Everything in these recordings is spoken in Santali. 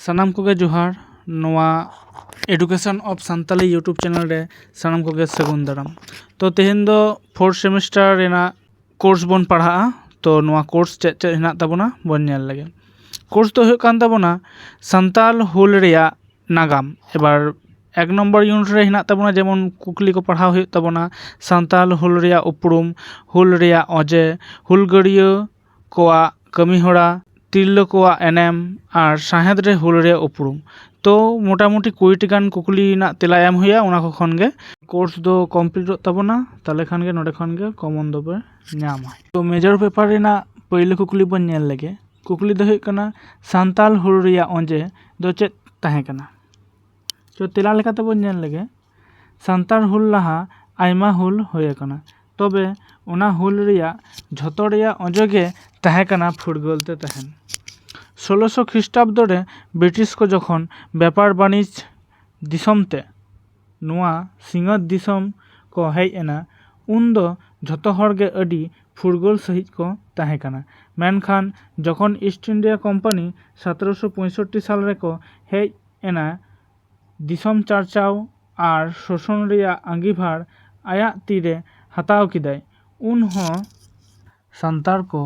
ᱥᱟᱱᱟᱢ ᱠᱚᱜᱮ ᱡᱚᱦᱟᱨ ᱱᱚᱣᱟ education of Santali YouTube channel ᱨᱮ ᱥᱟᱱᱟᱢ ᱠᱚᱜᱮ ᱥᱟᱹᱜᱩᱱ ᱫᱟᱨᱟᱢ। ᱛᱚ ᱛᱮᱦᱮᱧ ᱫᱚ 4th ᱥᱮᱢᱤᱥᱴᱟᱨ ᱨᱮᱱᱟᱜ কোর্স ᱵᱚᱱ ᱯᱟᱲᱦᱟᱜᱼᱟ। ᱛᱚ ᱱᱚᱣᱟ ᱠᱳর্স ᱪᱮᱫ ᱪᱮᱫ ᱦᱮᱱᱟᱜ ᱛᱟᱵᱚᱱᱟ ᱵᱚᱱ ᱧᱮᱞ ᱞᱮᱜᱮ। কোর্স ᱫᱚ ᱦᱩᱭᱩᱜ ᱠᱟᱱ ᱛᱟᱵᱚᱱᱟ ᱥᱟᱱᱛᱟᱞ ᱦᱩᱞ ᱨᱮᱭᱟᱜ ᱱᱟᱜᱟᱢ। এবার 1 নম্বর ইউনিট রে হেনাᱜ ᱛᱟᱵᱚᱱᱟ ᱡᱮᱢᱚᱱ কুকলি ᱠᱚ ᱯᱟᱲᱦᱟᱣ ᱦᱩᱭᱩᱜ ᱛᱟᱵᱚᱱᱟ ᱥᱟᱱᱛᱟᱞ ᱦᱩᱞ ᱨᱮᱭᱟᱜ ᱩᱯᱨᱩᱢ, ᱦᱩᱞ ᱨᱮᱭᱟᱜ ᱚᱡᱮ, ᱦᱩᱞᱜᱟᱹᱨᱤᱭᱟᱹ ᱠᱚᱣᱟᱜ ᱠᱟᱹᱢᱤᱦᱚᱨᱟ, ᱛᱤᱨᱞᱟᱹ ᱠᱚᱣᱟᱜ ᱮᱱᱮᱢ ᱟᱨ ᱥᱟᱶᱦᱮᱫ ᱨᱮ ᱦᱩᱞ ᱨᱮᱭᱟᱜ ᱩᱯᱨᱩᱢ। ᱛᱚ মোটামুটি 20টি গান কুকলি ᱨᱮᱱᱟᱜ ᱛᱮᱞᱟ ᱮᱢ ᱦᱩᱭᱩᱜᱼᱟ ᱚᱱᱟ ᱠᱚ ᱠᱷᱚᱱ ᱜᱮ কোর্স ᱫᱚ ᱠᱚᱢᱯᱞᱤᱴᱚᱜ ᱛᱟᱵᱚᱱᱟ ᱛᱟᱦᱞᱮ ᱠᱷᱟᱱ ᱜᱮ ᱱᱚᱰᱮ ᱠᱷᱚᱱ ᱜᱮ ᱠᱚᱢᱚᱱ ᱫᱚᱯᱮ ᱧᱟᱢᱟ। ᱛᱚ ᱢᱮᱡᱚᱨ ᱯᱮᱯᱟᱨ ᱨᱮᱱᱟᱜ ᱯᱳᱭᱞᱳ ᱠᱩᱠᱞᱤ ᱵᱚᱱ ᱧᱮᱞ ᱞᱮᱜᱮ। ᱠᱩᱠᱞᱤ ᱫᱚ ᱦᱩᱭᱩᱜ ᱠᱟᱱᱟ ᱥᱟᱱᱛᱟᱞ ᱦᱩᱞ ᱨᱮᱭᱟᱜ ᱚᱡᱮ ᱫᱚ ᱪᱮᱫ ᱛᱟᱦᱮᱸ ᱠᱟᱱᱟ? ᱛᱚ ᱛᱮᱞᱟ ᱞᱮᱠᱟᱛᱮ ᱵᱚᱱ ᱧᱮᱞ ᱞᱮᱜᱮ ᱥᱟᱱᱛᱟᱲ ᱦᱩᱞ ᱞᱟᱦᱟ ᱟᱭᱢᱟ ᱦᱩᱞ ᱦᱩᱭ ᱟᱠᱟᱱᱟ। ᱛᱚᱵᱮ ᱚᱱᱟ ᱦᱩᱞ ᱨᱮᱭᱟᱜ ᱡᱷᱚᱛᱚ ᱨᱮᱭᱟᱜ ᱚᱡᱮ ᱜᱮ ᱛᱟᱦᱮᱸ ᱠᱟᱱᱟ ᱯᱷᱩᱨᱜᱟᱹᱞ ᱛᱮ ᱛᱟᱦᱮᱱ। 1600 খ্রিস্টাব্দ রে ব্রিটিশ ᱠᱚ ᱡᱚᱠᱷᱚᱱ ᱵᱮᱯᱟᱨ ᱵᱟᱹᱱᱤᱡᱽ ᱫᱤᱥᱚᱢ ᱛᱮ ᱱᱚᱣᱟ ᱥᱤᱧᱚᱛ ᱫᱤᱥᱚᱢ ᱠᱚ ᱦᱮᱡ ᱮᱱᱟ ᱩᱱᱫᱚ ᱡᱷᱚᱛᱚ ᱦᱚᱲ ᱜᱮ ᱟᱹᱰᱤ ᱯᱷᱩᱨᱜᱟᱹᱞ ᱥᱟᱺᱦᱤᱡ ᱠᱚ ᱛᱟᱦᱮᱸ ᱠᱟᱱᱟ। ᱢᱮᱱᱠᱷᱟᱱ ᱡᱚᱠᱷᱚᱱ ᱤᱥᱴ ᱤᱱᱰᱤᱭᱟ ᱠᱳম্ᱯᱟᱱᱤ 1765 ᱥᱟᱞ ᱨᱮᱠᱚ ᱦᱮᱡ ᱮᱱᱟ ᱫᱤᱥᱚᱢ ᱪᱟᱨᱪᱟᱣ ᱟᱨ শোষণ ᱨᱮᱭᱟᱜ ᱟᱸᱜᱤᱵᱷᱟᱨ ᱟᱭᱟᱜ ᱛᱤᱨᱮ ᱦᱟᱛᱟᱣ ᱠᱮᱫᱟᱭ ᱩᱱᱦᱚᱸ ᱥᱟᱱᱛᱟᱲ ᱠᱚ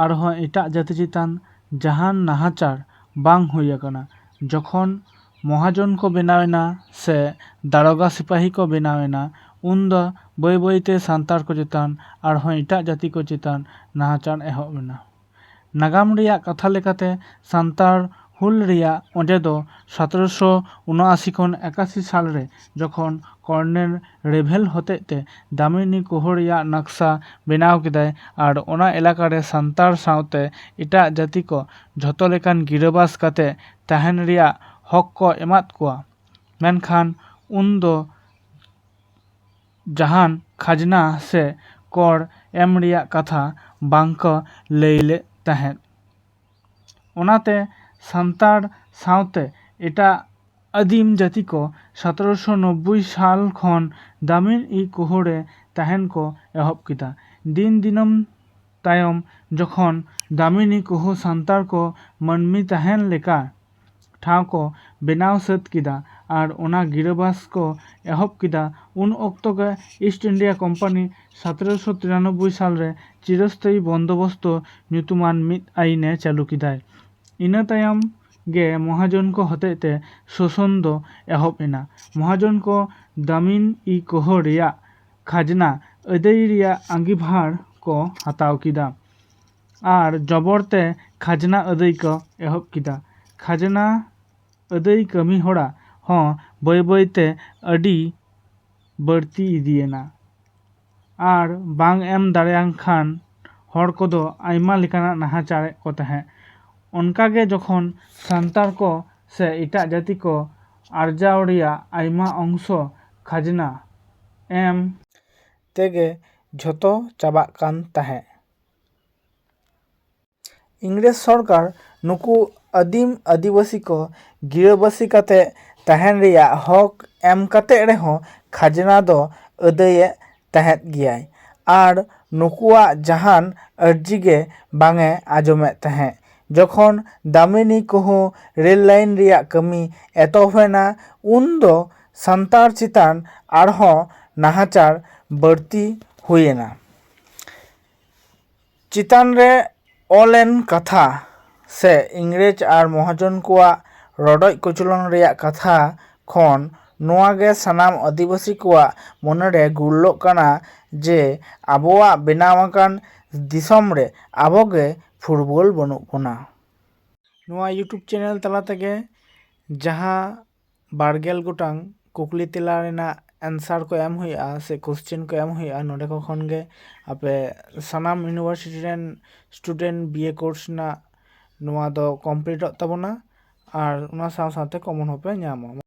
ᱟᱨᱦᱚᱸ ᱮᱴᱟᱜ ᱡᱟᱹᱛᱤ ᱪᱮᱛᱟᱱ ᱡᱟᱦᱟᱱ ᱱᱟᱦᱟᱪᱟᱨ ᱵᱟᱝ ᱦᱩᱭ ᱟᱠᱟᱱᱟ। ᱡᱚᱠᱷᱚᱱ মহাজন ᱠᱚ ᱵᱮᱱᱟᱣᱮᱱᱟ ᱥᱮ ᱫᱟᱨᱚᱜᱟ ᱥᱤᱯᱟᱦᱤ ᱠᱚ ᱵᱮᱱᱟᱣᱮᱱᱟ ᱩᱱᱫᱚ ᱵᱟᱹᱭ ᱵᱟᱹᱭᱛᱮ ᱥᱟᱱᱛᱟᱲ ᱠᱚ ᱪᱮᱛᱟᱱ ᱟᱨᱦᱚᱸ ᱮᱴᱟᱜ ᱡᱟᱹᱛᱤ ᱠᱚ ᱪᱮᱛᱟᱱ ᱱᱟᱦᱟᱪᱟᱨ ᱮᱦᱚᱵ ᱮᱱᱟ। ᱱᱟᱜᱟᱢ ᱨᱮᱭᱟᱜ ᱠᱟᱛᱷᱟ লেখাতে ᱥᱟᱱᱛᱟᱲ হুল ᱨᱮᱭᱟᱜ অজে ᱫᱚ 1779 ᱠᱷᱚᱱ 81 সাল রে যখন কর্নেল রেভেল হতেতে দামিনী কোহ রেᱭᱟᱜ নকশা বেনাও কেদায় আর ওনা এলাকা রে সান্তাড় সাউতে এটাᱜ জাতি ᱠᱚ ᱡᱷᱚᱛᱚ ᱞᱮᱠᱟᱱ ᱜᱤᱨᱟᱹᱵᱟᱥ ᱠᱟᱛᱮ ᱛᱟᱦᱮᱱ ᱨᱮᱭᱟᱜ ᱦᱚᱠ ᱠᱚ ᱮᱢᱟᱫ ᱠᱚᱣᱟ। ᱢᱮᱱᱠᱷᱟᱱ ᱩᱱᱫᱚ ᱡᱟᱦᱟᱱ ᱠᱷᱟᱡᱽᱱᱟ ᱥᱮ ᱠᱚᱨ ᱮᱢ ᱨᱮᱭᱟᱜ ᱠᱟᱛᱷᱟ ᱵᱟᱝᱠᱚ ᱞᱟᱹᱭ ᱞᱮᱫ ᱛᱟᱦᱮᱸᱫ। ᱚᱱᱟᱛᱮ ᱥᱟᱱᱛᱟᱲ ᱥᱟᱶᱛᱮ ᱮᱴᱟᱜ ᱟᱹᱫᱤᱢ ᱡᱟᱹᱛᱤ ᱠᱚ 1790 ᱥᱟᱞ ᱠᱷᱚᱱ দামিনী কোহ রে তাহেন ᱠᱚ ᱮᱦᱚᱵ ᱠᱮᱫᱟ। ᱫᱤᱱ ᱫᱤᱱᱟᱹᱢ ᱛᱟᱭᱚᱢ ᱡᱚᱠᱷᱚᱱ দামিনী কোহ ᱥᱟᱱᱛᱟᱲ ᱠᱚ ᱢᱟᱹᱱᱢᱤ ᱛᱟᱦᱮᱱ ᱞᱮᱠᱟ ᱴᱷᱟᱶ ᱠᱚ ᱵᱮᱱᱟᱣ ᱥᱟᱹᱛ ᱠᱮᱫᱟ ᱟᱨ ᱚᱱᱟ ᱜᱤᱨᱟᱹᱵᱟᱥ ᱠᱚ ᱮᱦᱚᱵ ᱠᱮᱫᱟ ᱩᱱ ᱚᱠᱛᱚ ᱜᱮ ᱤᱥᱴ ᱤᱱᱰᱤᱭᱟ ᱠᱳম্ᱯᱟᱱᱤ 1793 ᱥᱟᱞ ᱨᱮ চিরস্থায়ী বন্দোবস্ত ᱧᱩᱛᱩᱢᱟᱱ ᱢᱤᱫ ᱟᱹᱭᱤᱱᱮ ᱪᱟᱹᱞᱩ ᱠᱮᱫᱟᱭ। ᱤᱱᱟᱹ ᱛᱟᱭᱚᱢ ᱜᱮ মহাজন ᱠᱚ ᱦᱚᱛᱮᱛᱮ শোষণ ᱫᱚ ᱮᱦᱚᱵ ᱮᱱᱟ। মহাজন ᱠᱚ দামিনী কোহ রেᱭᱟᱜ ᱠᱷᱟᱡᱽᱱᱟ ᱟᱹᱫᱟᱹᱭ ᱨᱮᱭᱟᱜ ᱟᱸᱜᱤᱵᱷᱟᱨ ᱠᱚ ᱦᱟᱛᱟᱣ ᱠᱮᱫᱟ ᱟᱨ ᱡᱚᱵᱚᱨ ᱛᱮ ᱠᱷᱟᱡᱽᱱᱟ ᱟᱹᱫᱟᱹᱭ ᱠᱚ ᱮᱦᱚᱵ ᱠᱮᱫᱟ। ᱠᱷᱟᱡᱽᱱᱟ ᱟᱹᱫᱟᱹᱭ ᱠᱟᱹᱢᱤ ᱦᱚᱨᱟ ᱦᱚᱸ ᱵᱟᱹᱭ ᱵᱟᱹᱭᱛᱮ ᱟᱹᱰᱤ ᱵᱟᱹᱲᱛᱤ ᱤᱫᱤᱭᱮᱱᱟ ᱟᱨ ᱵᱟᱝ ᱮᱢ ᱫᱟᱲᱮᱭᱟᱜ ᱠᱷᱟᱱ ᱦᱚᱲ ᱠᱚᱫᱚ ᱟᱭᱢᱟ ᱞᱮᱠᱟᱱᱟᱜ ᱱᱟᱦᱟᱪᱟᱨᱮᱫ ᱠᱚ ᱛᱟᱦᱮᱸᱫ। ᱚᱱᱠᱟᱜᱮ ᱡᱚᱠᱷᱚᱱ ᱥᱟᱱᱛᱟᱲ ᱠᱚ ᱥᱮ ᱮᱴᱟᱜ ᱡᱟᱹᱛᱤ ᱠᱚ ᱟᱨᱡᱟᱣ ᱨᱮᱭᱟᱜ ᱟᱭᱢᱟ অংশ ᱠᱷᱟᱡᱽᱱᱟ ᱮᱢ ᱛᱮᱜᱮ ᱡᱷᱚᱛᱚ ᱪᱟᱵᱟᱜ ᱠᱟᱱ ᱛᱟᱦᱮᱸ। ᱤᱝᱨᱮᱡᱽ ᱥᱚᱨᱠᱟর ᱱᱩᱠᱩ ᱟᱹᱫᱤᱢ ᱟᱹᱫᱤᱵᱟᱹᱥᱤ ᱠᱚ ᱜᱤᱨᱟᱹᱵᱟᱹᱥᱤ ᱠᱟᱛᱮ ᱛᱟᱦᱮᱱ ᱨᱮᱭᱟᱜ ᱦᱚᱠ ᱮᱢ ᱠᱟᱛᱮ ᱨᱮᱦᱚᱸ ᱠᱷᱟᱡᱽᱱᱟ ᱫᱚ ᱟᱹᱫᱟᱹᱭᱮᱫ ᱛᱟᱦᱮᱸᱫ ᱜᱮᱭᱟᱭ ᱟᱨ ᱱᱩᱠᱩᱣᱟᱜ ᱡᱟᱦᱟᱱ ᱟᱹᱨᱡᱤ ᱜᱮ ᱵᱟᱝᱮ ᱟᱸᱡᱚᱢᱮᱫ ᱛᱟᱦᱮᱸᱫ। ᱡᱚᱠᱷᱚᱱ দামিনী কোহ রেল লাইন ᱨᱮᱭᱟᱜ ᱠᱟᱹᱢᱤ ᱮᱛᱚᱦᱚᱵᱮᱱᱟ ᱩᱱᱫᱚ ᱥᱟᱱᱛᱟᱲ ᱪᱮᱛᱟᱱ ᱟᱨᱦᱚᱸ ᱱᱟᱦᱟᱪᱟᱨ ᱵᱟᱹᱲᱛᱤ ᱦᱩᱭᱮᱱᱟ। ᱪᱮᱛᱟᱱ ᱨᱮ ᱚᱞᱮᱱ ᱠᱟᱛᱷᱟ ᱥᱮ ᱤᱝᱨᱮᱡᱽ ᱟᱨ মহাজন ᱠᱚᱣᱟᱜ ᱨᱚᱰᱚᱡ ᱠᱚᱪᱞᱚᱱ ᱨᱮᱭᱟᱜ ᱠᱟᱛᱷᱟ ᱠᱷᱚᱱ ᱱᱚᱣᱟ ᱜᱮ ᱥᱟᱱᱟᱢ ᱟᱹᱫᱤᱵᱟᱹᱥᱤ ᱠᱚᱣᱟᱜ ᱢᱚᱱᱮᱨᱮ ᱜᱩᱨᱞᱚᱜ ᱠᱟᱱᱟ ᱡᱮ ᱟᱵᱚᱣᱟᱜ ᱵᱮᱱᱟᱣ ᱟᱠᱟᱱ ᱫᱤᱥᱚᱢ ᱨᱮ ᱟᱵᱚᱜᱮ ᱯᱷᱩᱨᱜᱟᱹᱞ ᱵᱟᱹᱱᱩᱜ ᱵᱚᱱᱟ। ᱱᱚᱣᱟ ᱤᱭᱩᱴᱩᱵ ᱪᱮᱱᱮᱞ ᱛᱟᱞᱟ ᱛᱮᱜᱮ ᱡᱟᱦᱟᱸ 12 ᱜᱚᱴᱟᱝ ᱠᱩᱠᱞᱤ ᱛᱮᱞᱟ ᱨᱮᱱᱟᱜ ᱮᱱᱥᱟᱨ ᱠᱚ ᱮᱢ ᱦᱩᱭᱩᱜᱼᱟ ᱥᱮ ᱠᱳᱥᱪᱮᱱ ᱠᱚ ᱮᱢ ᱦᱩᱭᱩᱜᱼᱟ ᱱᱚᱰᱮ ᱠᱚ ᱠᱷᱚᱱ ᱜᱮ ᱟᱯᱮ ᱥᱟᱱᱟᱢ ᱤᱭᱩᱱᱤᱵᱷᱟᱨᱥᱤᱴᱤ ᱨᱮᱱ ᱥᱴᱩᱰᱮন্ট BA ᱠᱳর্স ᱨᱮᱱᱟᱜ ᱱᱚᱣᱟ ᱫᱚ ᱠᱚᱢᱯᱞᱤᱴᱚᱜ ᱛᱟᱵᱚᱱᱟ ᱟᱨ ᱚᱱᱟ ᱥᱟᱶ ᱥᱟᱶᱛᱮ ᱠᱚᱢᱚᱱ ᱦᱚᱸᱯᱮ ᱧᱟᱢᱟ।